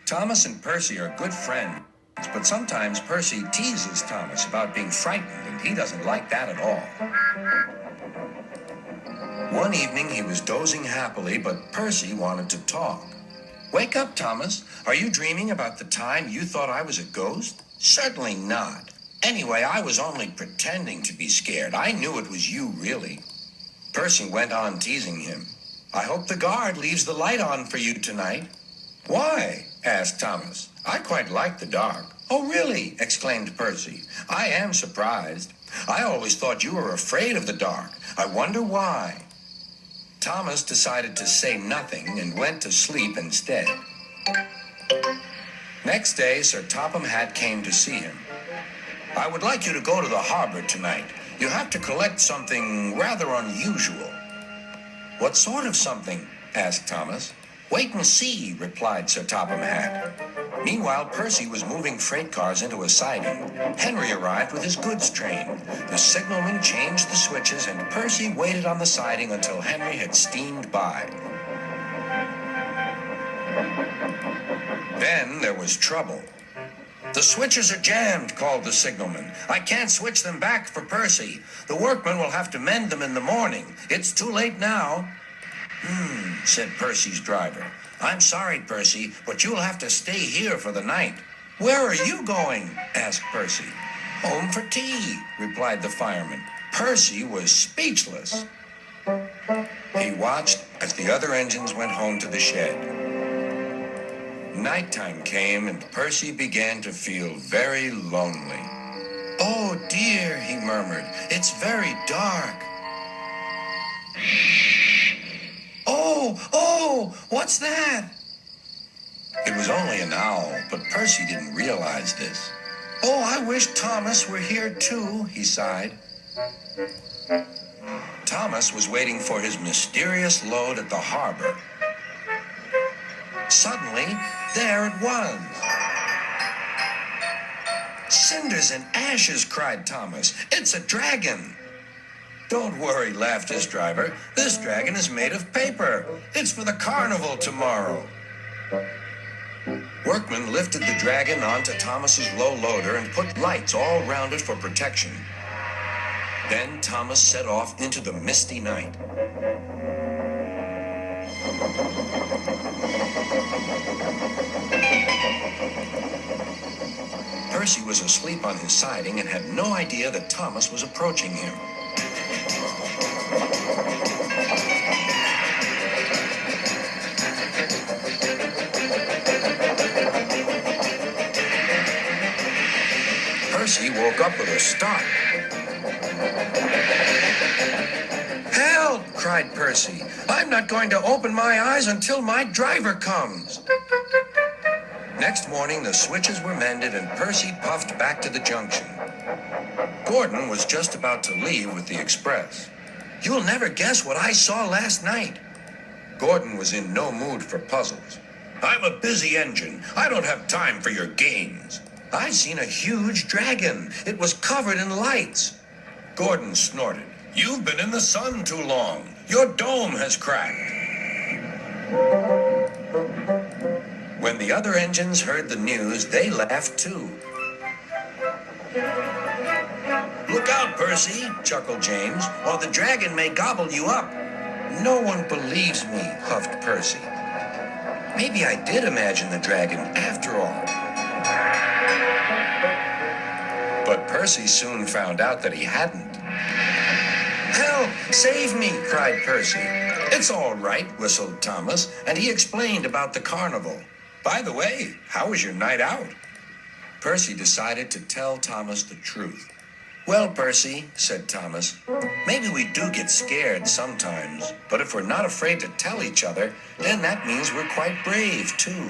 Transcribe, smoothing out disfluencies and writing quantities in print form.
Thomas and Percy are good friends, but sometimes Percy teases Thomas about being frightened, and he doesn't like that at all. One evening, he was dozing happily, but Percy wanted to talk. "Wake up, Thomas. Are you dreaming about the time you thought I was a ghost?" "Certainly not. Anyway, I was only pretending to be scared. I knew it was you, really." Percy went on teasing him. "I hope the guard leaves the light on for you tonight." "Why?" asked Thomas. "I quite like the dark." "Oh, really?" exclaimed Percy. "I am surprised. I always thought you were afraid of the dark. I wonder why." Thomas decided to say nothing and went to sleep instead. Next day, Sir Topham Hatt came to see him. "I would like you to go to the harbor tonight. You have to collect something rather unusual." "What sort of something?" asked Thomas. "Wait and see," replied Sir Topham Hatt. Meanwhile, Percy was moving freight cars into a siding. Henry arrived with his goods train. The signalman changed the switches, and Percy waited on the siding until Henry had steamed by. Then there was trouble. "The switches are jammed," called the signalman. "I can't switch them back for Percy. The workmen will have to mend them in the morning. It's too late now." Said Percy's driver. "I'm sorry, Percy, but you'll have to stay here for the night." "Where are you going?" asked Percy. "Home for tea," replied the fireman. Percy was speechless. He watched as the other engines went home to the shed. Nighttime came, and Percy began to feel very lonely. "Oh, dear," he murmured. "It's very dark." Oh, what's that?" It was only an owl, but Percy didn't realize this. "Oh, I wish Thomas were here too," he sighed. Thomas was waiting for his mysterious load at the harbor. Suddenly, there it was. "Cinders and ashes," cried Thomas. "It's a dragon." "Don't worry," laughed his driver. "This dragon is made of paper. It's for the carnival tomorrow." Workmen lifted the dragon onto Thomas's low loader and put lights all round it for protection. Then Thomas set off into the misty night. Percy was asleep on his siding and had no idea that Thomas was approaching him. Percy woke up with a start. "Help!" cried Percy. "I'm not going to open my eyes until my driver comes." Next morning, the switches were mended, and Percy puffed back to the junction. Gordon was just about to leave with the express. "You'll never guess what I saw last night." Gordon was in no mood for puzzles. "I'm a busy engine. I don't have time for your games." "I've seen a huge dragon. It was covered in lights." Gordon snorted. "You've been in the sun too long. Your dome has cracked." When the other engines heard the news, they laughed too. "Look out, Percy," chuckled James, "or the dragon may gobble you up." "No one believes me," huffed Percy. Maybe I did imagine the dragon after all. But Percy soon found out that he hadn't. "Help! Save me!" cried Percy. "It's all right," whistled Thomas, and he explained about the carnival. "By the way, how was your night out?" Percy decided to tell Thomas the truth. "Well, Percy," said Thomas, "maybe we do get scared sometimes, but if we're not afraid to tell each other, then that means we're quite brave, too."